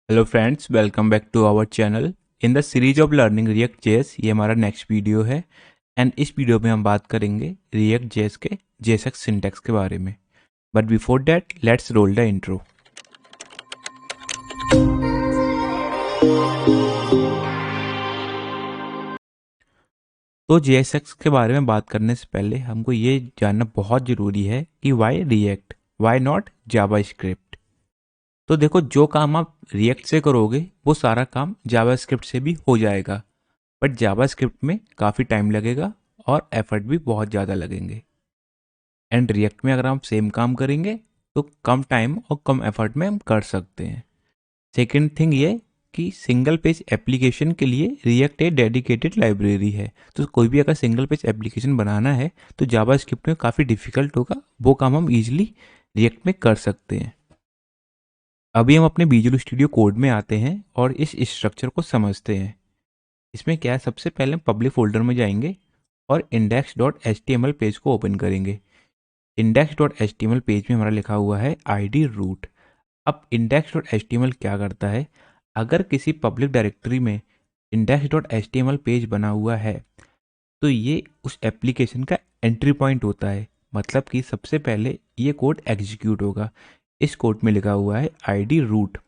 Hello friends, welcome back to our channel. In the series of learning React JS, ये हमारा next video है। And इस video में हम बात करेंगे रिएक्ट जेएस के जेएसएक्स सिंटैक्स के बारे में। But before that let's roll the intro. तो जेएसएक्स के बारे में बात करने से पहले हमको ये जानना बहुत ज़रूरी है कि why React, why not JavaScript. तो देखो, जो काम आप रिएक्ट से करोगे वो सारा काम जावास्क्रिप्ट से भी हो जाएगा, बट जावास्क्रिप्ट में काफ़ी टाइम लगेगा और एफर्ट भी बहुत ज़्यादा लगेंगे। एंड रिएक्ट में अगर हम सेम काम करेंगे तो कम टाइम और कम एफर्ट में हम कर सकते हैं। सेकेंड थिंग ये कि सिंगल पेज एप्लीकेशन के लिए रिएक्ट एक डेडिकेटेड लाइब्रेरी है। तो कोई भी अगर सिंगल पेज एप्लीकेशन बनाना है तो जावास्क्रिप्ट में काफ़ी डिफिकल्ट होगा, वो काम हम इजीली रिएक्ट में कर सकते हैं। अभी हम अपने विजुअल स्टूडियो कोड में आते हैं और इस स्ट्रक्चर को समझते हैं। इसमें क्या है, सबसे पहले हम पब्लिक फोल्डर में जाएंगे और index.html पेज को ओपन करेंगे। index.html पेज में हमारा लिखा हुआ है id root। अब index.html क्या करता है, अगर किसी पब्लिक डायरेक्टरी में index.html पेज बना हुआ है तो ये उस एप्लीकेशन का एंट्री पॉइंट होता है। मतलब कि सबसे पहले ये कोड एग्जीक्यूट होगा। इस कोड में लिखा हुआ है id root।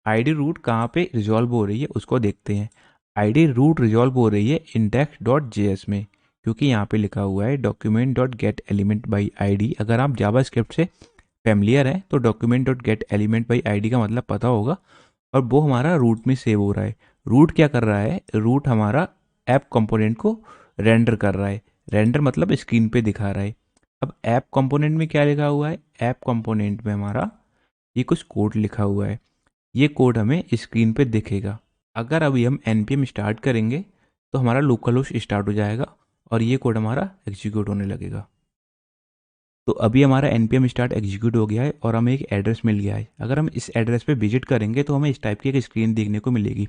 id root कहाँ पे रिजॉल्व हो रही है उसको देखते हैं। id root रिजॉल्व हो रही है index.js में, क्योंकि यहाँ पे लिखा हुआ है document.getElementById। अगर आप जावास्क्रिप्ट से फेमिलियर हैं तो document.getElementById का मतलब पता होगा, और वो हमारा रूट में सेव हो रहा है। रूट क्या कर रहा है, रूट हमारा ऐप कंपोनेंट को रेंडर कर रहा है। रेंडर मतलब स्क्रीन पे दिखा रहा है। अब ऐप कंपोनेंट में क्या लिखा हुआ है, ऐप कंपोनेंट में हमारा ये कुछ कोड लिखा हुआ है। ये कोड हमें स्क्रीन पे दिखेगा। अगर अभी हम npm स्टार्ट करेंगे तो हमारा लोकल होस्ट स्टार्ट हो जाएगा और ये कोड हमारा एग्जीक्यूट होने लगेगा। तो अभी हमारा npm स्टार्ट एग्जीक्यूट हो गया है और हमें एक एड्रेस मिल गया है। अगर हम इस एड्रेस पे विजिट करेंगे तो हमें इस टाइप की एक स्क्रीन देखने को मिलेगी।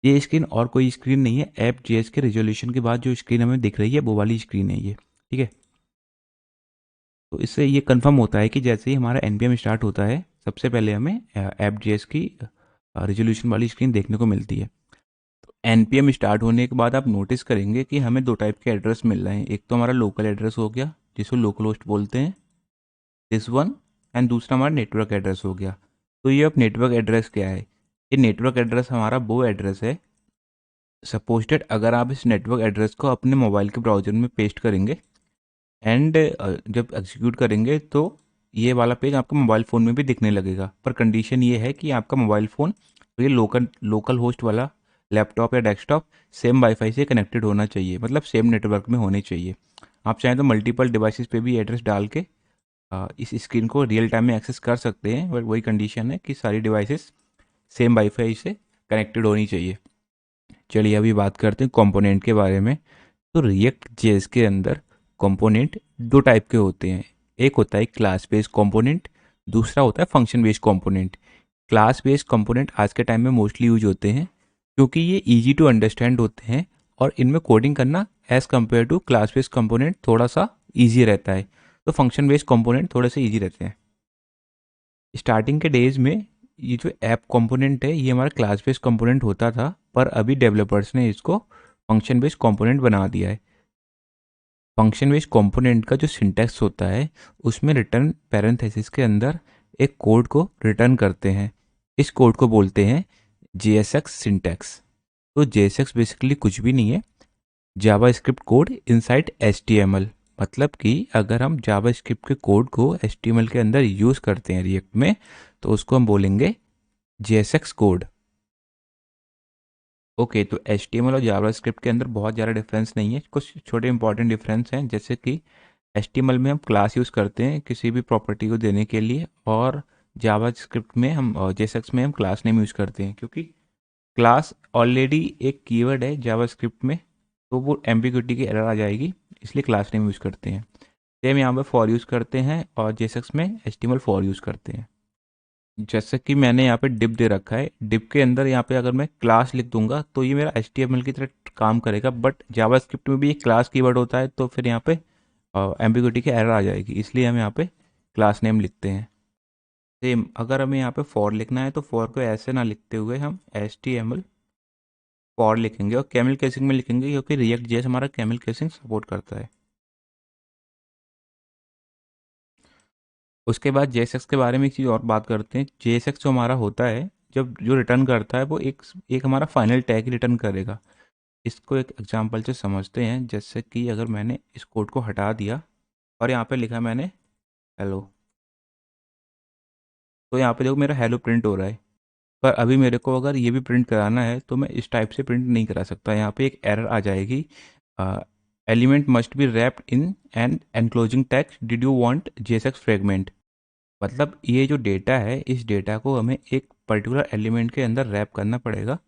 ये स्क्रीन और कोई स्क्रीन नहीं है, ऐप जेएस के रेजोल्यूशन के बाद जो स्क्रीन हमें दिख रही है वो वाली स्क्रीन है ये। ठीक है, तो इससे ये कंफर्म होता है कि जैसे ही हमारा npm स्टार्ट होता है सबसे पहले हमें ऐप जेएस की रेजोल्यूशन वाली स्क्रीन देखने को मिलती है। npm स्टार्ट होने के बाद आप नोटिस करेंगे कि हमें दो टाइप के एड्रेस मिल रहे हैं। एक तो हमारा लोकल एड्रेस हो गया जिसको लोकल होस्ट बोलते हैं, दिस वन। एंड दूसरा हमारा नेटवर्क एड्रेस हो गया। तो ये अब नेटवर्क एड्रेस क्या है, ये नेटवर्क एड्रेस हमारा वो एड्रेस है, सपोज अगर आप इस नेटवर्क एड्रेस को अपने मोबाइल के ब्राउज़र में पेस्ट करेंगे एंड जब एग्जीक्यूट करेंगे तो ये वाला पेज आपके मोबाइल फ़ोन में भी दिखने लगेगा। पर कंडीशन ये है कि आपका मोबाइल फ़ोन ये लोकल लोकल होस्ट वाला लैपटॉप या डेस्कटॉप सेम वाईफाई से कनेक्टेड होना चाहिए, मतलब सेम नेटवर्क में होने चाहिए। आप चाहें तो मल्टीपल डिवाइसेस पे भी एड्रेस डाल के इस स्क्रीन को रियल टाइम में एक्सेस कर सकते हैं, बट वही कंडीशन है कि सारी डिवाइसेस सेम वाईफाई से कनेक्टेड होनी चाहिए। चलिए अभी बात करते हैं कंपोनेंट के बारे में। तो रिएक्ट जेएस के अंदर कंपोनेंट दो टाइप के होते हैं। एक होता है क्लास बेस्ड कंपोनेंट, दूसरा होता है function based component. Class based component आज के टाइम में मोस्टली यूज होते हैं क्योंकि ये इजी टू अंडरस्टैंड होते हैं और इनमें कोडिंग करना as compare to class based component थोड़ा सा ईजी रहता है। तो फंक्शन बेस्ड कंपोनेंट थोड़े से ईजी रहते हैं। स्टार्टिंग के डेज में ये जो ऐप कंपोनेंट है ये हमारा क्लास बेस्ड कंपोनेंट होता था, पर अभी डेवलपर्स ने इसको फंक्शन बेस्ड कंपोनेंट बना दिया है। फंक्शन बेस्ड कंपोनेंट का जो सिंटैक्स होता है उसमें रिटर्न पैरेंथेसिस के अंदर एक कोड को रिटर्न करते हैं। इस कोड को बोलते हैं जेएसएक्स सिंटैक्स। तो जेएसएक्स बेसिकली कुछ भी नहीं है, जावा स्क्रिप्ट कोड इनसाइड एचटीएमएल। मतलब कि अगर हम जावा स्क्रिप्ट के कोड को एचटीएमएल के अंदर यूज़ करते हैं रिएक्ट में तो उसको हम बोलेंगे जेएसएक्स कोड। ओके, तो एचटीएमएल और जावा स्क्रिप्ट के अंदर बहुत ज़्यादा डिफरेंस नहीं है, कुछ छोटे इंपॉर्टेंट डिफरेंस हैं। जैसे कि एचटीएमएल में हम क्लास यूज़ करते हैं किसी भी प्रॉपर्टी को देने के लिए, और जावा स्क्रिप्ट में हम जेएसएक्स में हम क्लास नेम यूज़ करते हैं, क्योंकि क्लास ऑलरेडी एक कीवर्ड है जावा स्क्रिप्ट में, तो वो एम्बिग्युइटी की एरर आ जाएगी, इसलिए क्लास नेम यूज़ करते हैं। सेम यहाँ पर फॉर यूज़ करते हैं और जेएसएक्स में एचटीएमएल फॉर यूज़ करते हैं। जैसे कि मैंने यहाँ पे डिप दे रखा है, डिप के अंदर यहाँ पे अगर मैं क्लास लिख दूंगा तो ये मेरा एचटीएमएल की तरह काम करेगा, बट जावास्क्रिप्ट में भी एक क्लास कीवर्ड होता है, तो फिर यहाँ पे एम्बिग्युइटी की एरर आ जाएगी, इसलिए हम यहाँ पे क्लास नेम लिखते हैं। सेम अगर हमें यहाँ पे फॉर लिखना है तो फॉर को ऐसे ना लिखते हुए हम HTML फॉर लिखेंगे और कैमल केसिंग में लिखेंगे, क्योंकि रिएक्ट जेएस हमारा कैमल केसिंग सपोर्ट करता है। उसके बाद JSX के बारे में एक चीज़ और बात करते हैं। JSX जो हमारा होता है, जब जो रिटर्न करता है वो एक एक हमारा फाइनल टैग रिटर्न करेगा। इसको एक एग्जांपल से समझते हैं। जैसे कि अगर मैंने इस कोड को हटा दिया और यहाँ पे लिखा मैंने हेलो, तो यहाँ पे देखो मेरा हेलो प्रिंट हो रहा है। पर अभी मेरे को अगर ये भी प्रिंट कराना है तो मैं इस टाइप से प्रिंट नहीं करा सकता। यहाँ पे एक एरर आ जाएगी, element must be wrapped in an enclosing tag, did you want JSX fragment. मतलब ये जो डेटा है, इस डेटा को हमें एक पर्टिकुलर एलिमेंट के अंदर रैप करना पड़ेगा,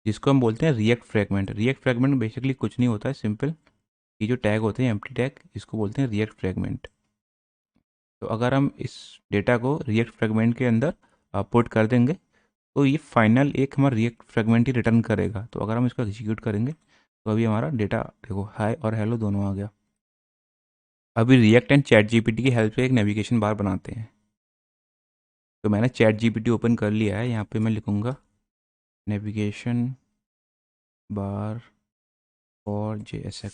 जिसको हम बोलते हैं react fragment. React fragment basically कुछ नहीं होता है, सिंपल ये जो टैग होते हैं एम्प्टी टैग, इसको बोलते हैं रिएक्ट फ्रेगमेंट। तो अगर हम इस डेटा को रिएक्ट फ्रेगमेंट के अंदर पुट कर देंगे तो ये फाइनल एक हमारा रिएक्ट फ्रेगमेंट ही रिटर्न करेगा। तो अगर हम इसको एग्जीक्यूट करेंगे तो अभी हमारा डेटा देखो हाई और हेलो दोनों आ गया। अभी रिएक्ट एंड चैट जीपीटी की हेल्प से एक नेविगेशन बार बनाते हैं। तो मैंने चैट जीपीटी ओपन कर लिया है। यहाँ पे मैं लिखूँगा नेविगेशन बार फॉर JSX।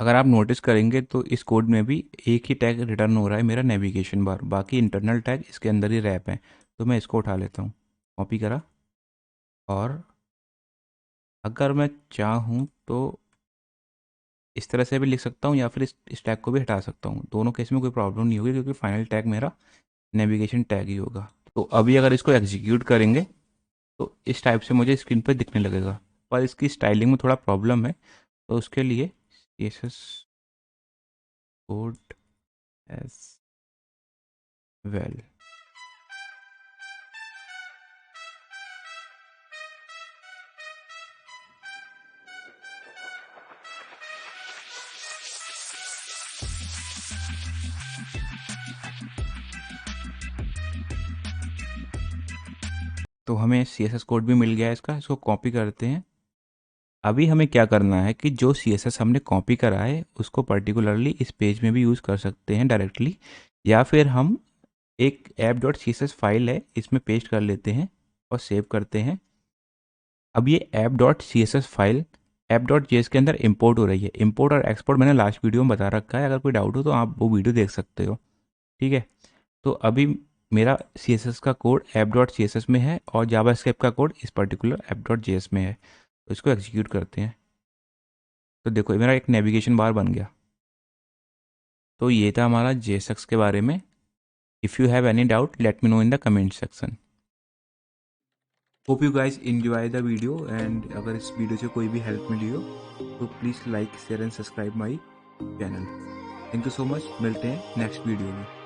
अगर आप नोटिस करेंगे तो इस कोड में भी एक ही टैग रिटर्न हो रहा है, मेरा नेविगेशन बार। बाकी इंटरनल टैग इसके अंदर ही रैप हैं। तो मैं इसको उठा लेता हूँ, कॉपी करा, और अगर मैं चाहूँ तो इस तरह से भी लिख सकता हूँ या फिर इस टैग को भी हटा सकता हूँ। दोनों केस में कोई प्रॉब्लम नहीं होगी, क्योंकि फाइनल टैग मेरा नेविगेशन टैग ही होगा। तो अभी अगर इसको एग्जीक्यूट करेंगे तो इस टाइप से मुझे स्क्रीन पर दिखने लगेगा, पर इसकी स्टाइलिंग में थोड़ा प्रॉब्लम है। तो उसके लिए CSS कोड एज वेल। तो हमें CSS कोड भी मिल गया है इसका, इसको कॉपी करते हैं। अभी हमें क्या करना है कि जो CSS हमने कॉपी करा है उसको पर्टिकुलरली इस पेज में भी यूज़ कर सकते हैं डायरेक्टली, या फिर हम एक app.css फाइल है इसमें पेस्ट कर लेते हैं और सेव करते हैं। अब ये app.css फाइल app.js के अंदर इंपोर्ट हो रही है। इंपोर्ट और एक्सपोर्ट मैंने लास्ट वीडियो में बता रखा है, अगर कोई डाउट हो तो आप वो वीडियो देख सकते हो। ठीक है। तो अभी मेरा CSS का कोड app.css में है और जावास्क्रिप्ट का कोड इस पर्टिकुलर app.js में है। तो इसको एग्जीक्यूट करते हैं। तो देखो मेरा एक नेविगेशन बार बन गया। तो ये था हमारा JSX के बारे में। If you have any doubt let me know in the comment section. Hope you guys enjoy the video, and अगर इस वीडियो से कोई भी हेल्प मिली हो तो please like share and subscribe my channel. Thank you so much, मिलते हैं next video में।